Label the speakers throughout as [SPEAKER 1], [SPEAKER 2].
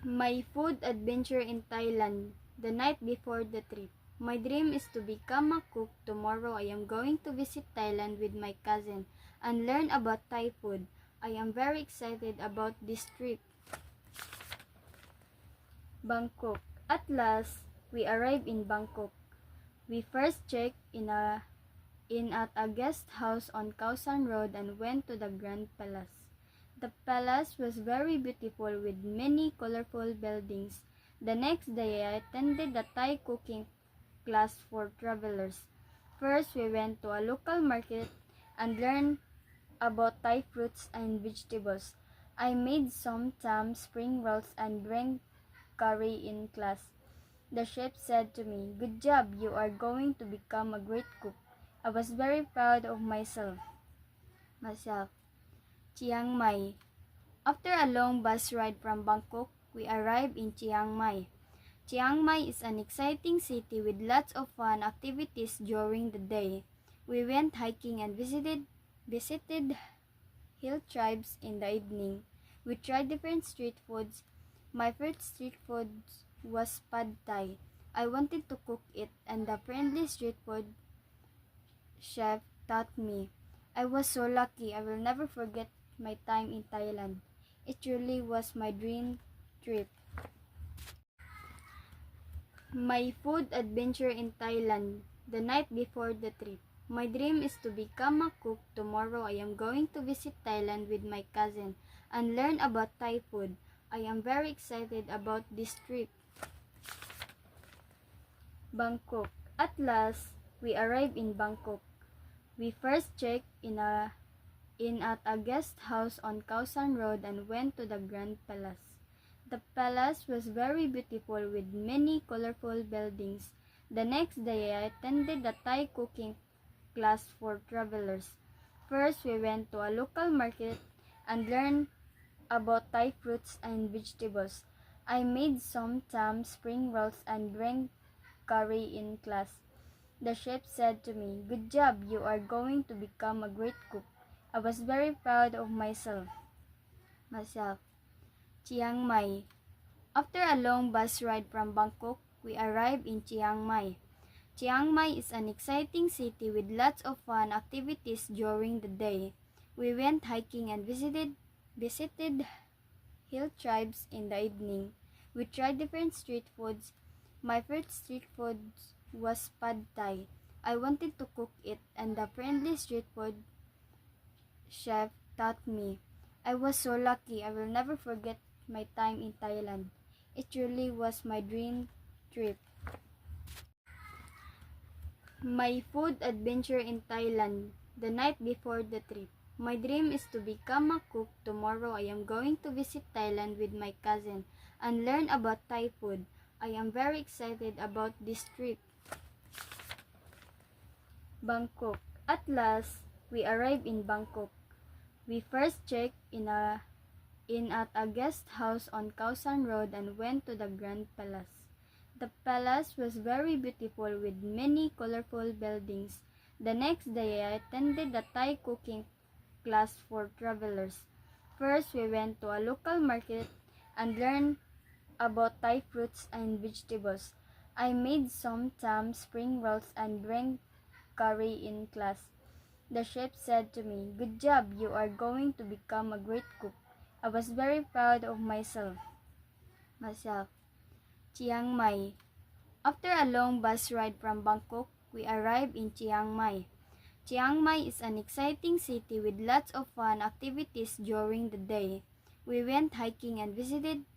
[SPEAKER 1] My food adventure in Thailand the night before the trip. My dream is to become a cook. Tomorrow I am going to visit Thailand with my cousin and learn about Thai food. I am very excited about this trip. Bangkok. At last, we arrived in Bangkok. We first checked in at a guest house on Khao San Road and went to the Grand Palace. The palace was very beautiful with many colorful buildings. The next day, I attended a Thai cooking class for travelers. First, we went to a local market and learned about Thai fruits and vegetables. I made some tam spring rolls and drank curry in class. The chef said to me, "Good job, you are going to become a great cook." I was very proud of myself. Chiang Mai. After a long bus ride from Bangkok, we arrived in Chiang Mai. Chiang Mai is an exciting city with lots of fun activities during the day. We went hiking and visited hill tribes in the evening. We tried different street foods. My favorite street food was pad thai. I wanted to cook it, and the friendly street food chef taught me. I was so lucky. I will never forget my time in Thailand. It truly was my dream trip. My food adventure in Thailand the night before the trip. My dream is to become a cook. Tomorrow I am going to visit Thailand with my cousin and learn about Thai food. I am very excited about this trip. Bangkok. At last, we arrived in Bangkok. We first checked in at a guest house on Khao San Road and went to the Grand Palace. The palace was very beautiful with many colorful buildings. The next day, I attended a Thai cooking class for travelers. First, we went to a local market and learned about Thai fruits and vegetables. I made some tam spring rolls and drank curry in class. The chef said to me, "Good job, you are going to become a great cook." I was very proud of myself. Chiang Mai. After a long bus ride from Bangkok, we arrived in Chiang Mai. Chiang Mai is an exciting city with lots of fun activities during the day. We went hiking and visited hill tribes in the evening. We tried different street foods. My favorite street food was pad thai. I wanted to cook it, and the friendly street food chef taught me. I was so lucky. I will never forget my time in Thailand. It truly was my dream trip. My food adventure in Thailand the night before the trip. My dream is to become a cook. Tomorrow I am going to visit Thailand with my cousin and learn about Thai food. I am very excited about this trip. Bangkok. At last, we arrived in Bangkok. We first checked in at a guest house on Khao San Road and went to the Grand Palace. The palace was very beautiful with many colorful buildings. The next day, I attended a Thai cooking class for travelers. First, we went to a local market and learned about Thai fruits and vegetables. I made some tam spring rolls and drank curry in class. The chef said to me, "Good job, you are going to become a great cook." I was very proud of myself. Chiang Mai. After a long bus ride from Bangkok, we arrived in Chiang Mai. Chiang Mai is an exciting city with lots of fun activities during the day. We went hiking and visited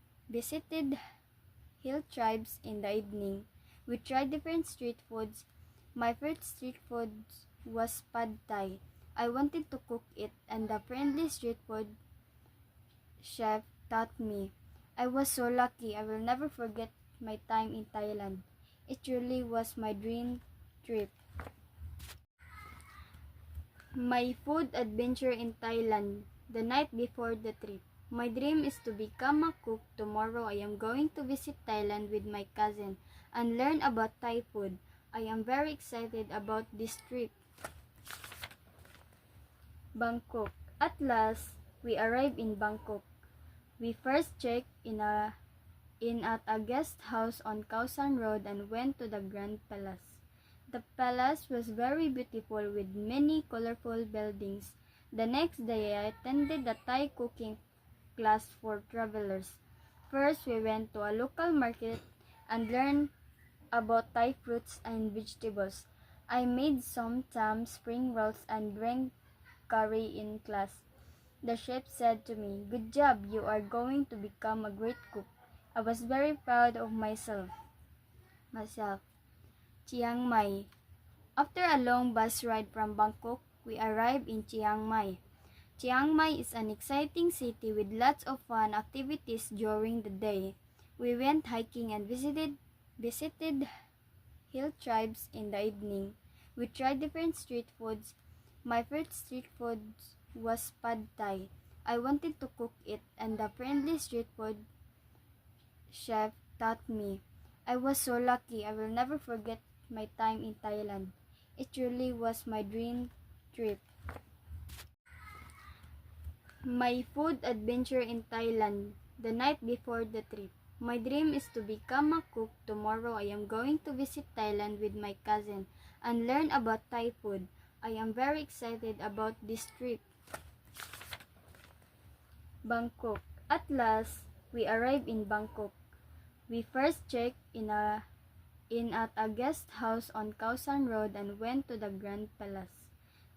[SPEAKER 1] hill tribes in the evening. We tried different street foods. My favorite street food was pad thai. I wanted to cook it, and the friendly street food chef taught me. I was so lucky. I will never forget my time in Thailand. It truly was my dream trip. My food adventure in Thailand the night before the trip. My dream is to become a cook. Tomorrow I am going to visit Thailand with my cousin and learn about Thai food. I am very excited about this trip. Bangkok. At last, we arrived in Bangkok. We first checked in in at a guest house on Kausan Road and went to the Grand Palace. The palace was very beautiful with many colorful buildings. The next day I attended a Thai cooking class for travelers. First, we went to a local market and learned about Thai fruits and vegetables. I made some tam spring rolls and drank curry in class. The chef said to me, "Good job, you are going to become a great cook." I was very proud of myself. Chiang Mai. After a long bus ride from Bangkok, we arrived in Chiang Mai. Chiang Mai is an exciting city with lots of fun activities during the day. We went hiking and visited hill tribes in the evening. We tried different street foods. My favorite street food was pad thai. I wanted to cook it and the friendly street food chef taught me. I was so lucky. I will never forget my time in Thailand. It truly was my dream trip. My food adventure in Thailand the night before the trip. My dream is to become a cook. Tomorrow I am going to visit Thailand with my cousin and learn about Thai food. I am very excited about this trip. Bangkok. At last, we arrived in Bangkok. We first checked in at a guest house on Kausan Road and went to the Grand Palace.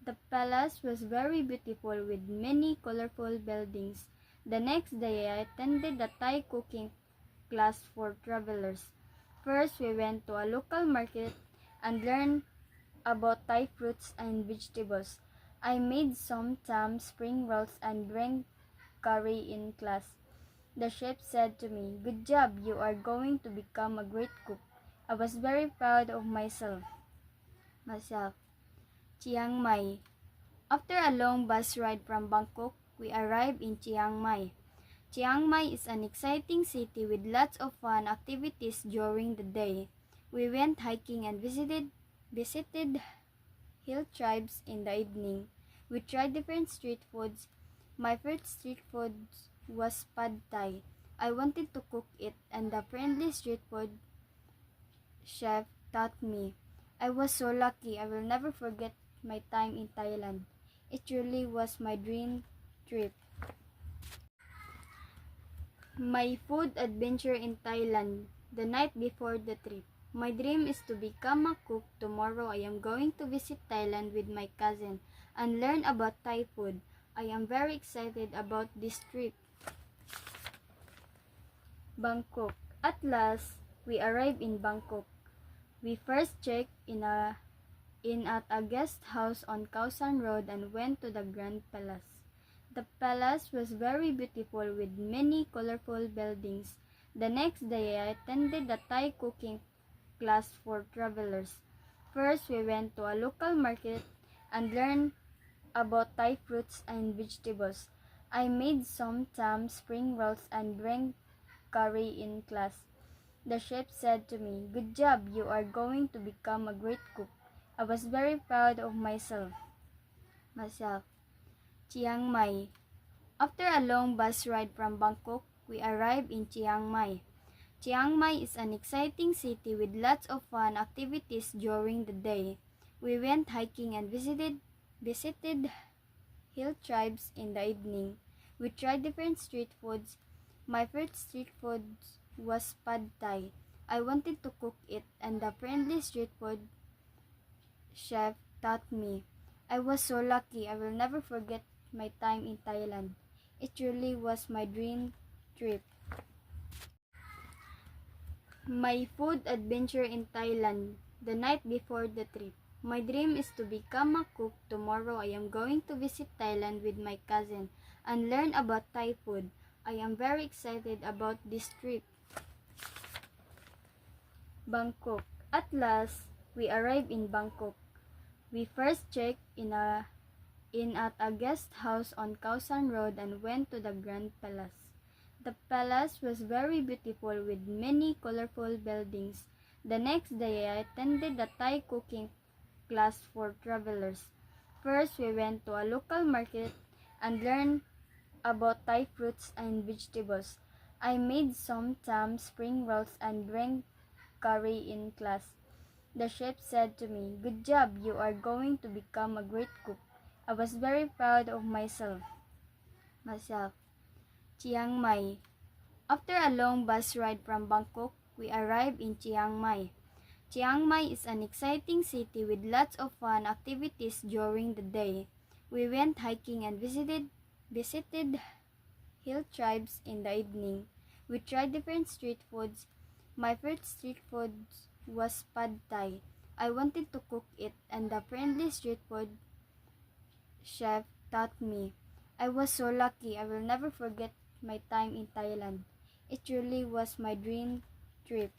[SPEAKER 1] The palace was very beautiful with many colorful buildings. The next day I attended a Thai cooking class for travelers. First, we went to a local market and learned about Thai fruits and vegetables. I made some tam spring rolls and drank curry in class. The chef said to me, "Good job, you are going to become a great cook." I was very proud of myself. Chiang Mai. After a long bus ride from Bangkok, we arrived in Chiang Mai. Chiang Mai is an exciting city with lots of fun activities during the day. We went hiking and visited hill tribes in the evening. We tried different street foods. My favorite street food was pad thai. I wanted to cook it and the friendly street food chef taught me. I was so lucky. I will never forget my time in Thailand. It truly was my dream trip. My food adventure in Thailand the night before the trip. My dream is to become a cook. Tomorrow I am going to visit Thailand with my cousin and learn about Thai food. I am very excited about this trip. Bangkok. At last, we arrived in Bangkok. We first checked in at a guest house on Kausan Road and went to the Grand Palace. The palace was very beautiful with many colorful buildings. The next day I attended a Thai cooking class for travelers. First, we went to a local market and learned about Thai fruits and vegetables. I made some tam spring rolls and drank curry in class. The chef said to me, "Good job, you are going to become a great cook." I was very proud of myself. Chiang Mai. After a long bus ride from Bangkok, we arrived in Chiang Mai. Chiang Mai is an exciting city with lots of fun activities during the day. We went hiking and visited hill tribes in the evening. We tried different street foods. My favorite street food was pad thai. I wanted to cook it and the friendly street food chef taught me. I was so lucky. I will never forget my time in Thailand. It truly was my dream trip. My food adventure in Thailand the night before the trip. My dream is to become a cook. Tomorrow I am going to visit Thailand with my cousin and learn about Thai food. I am very excited about this trip. Bangkok. At last, we arrived in Bangkok. We first checked in at a guest house on Kausan Road and went to the Grand Palace. The palace was very beautiful with many colorful buildings. The next day I attended a Thai cooking class for travelers. First, we went to a local market and learned about Thai fruits and vegetables. I made some tam spring rolls and drank curry in class. The chef said to me, "Good job, you are going to become a great cook." I was very proud of myself. Chiang Mai. After a long bus ride from Bangkok, we arrived in Chiang Mai. Chiang Mai is an exciting city with lots of fun activities during the day. We went hiking and visited hill tribes in the evening. We tried different street foods. My first street food was pad thai. I wanted to cook it, and the friendly street food chef taught me. I was so lucky. I will never forget my time in Thailand. It truly was my dream trip.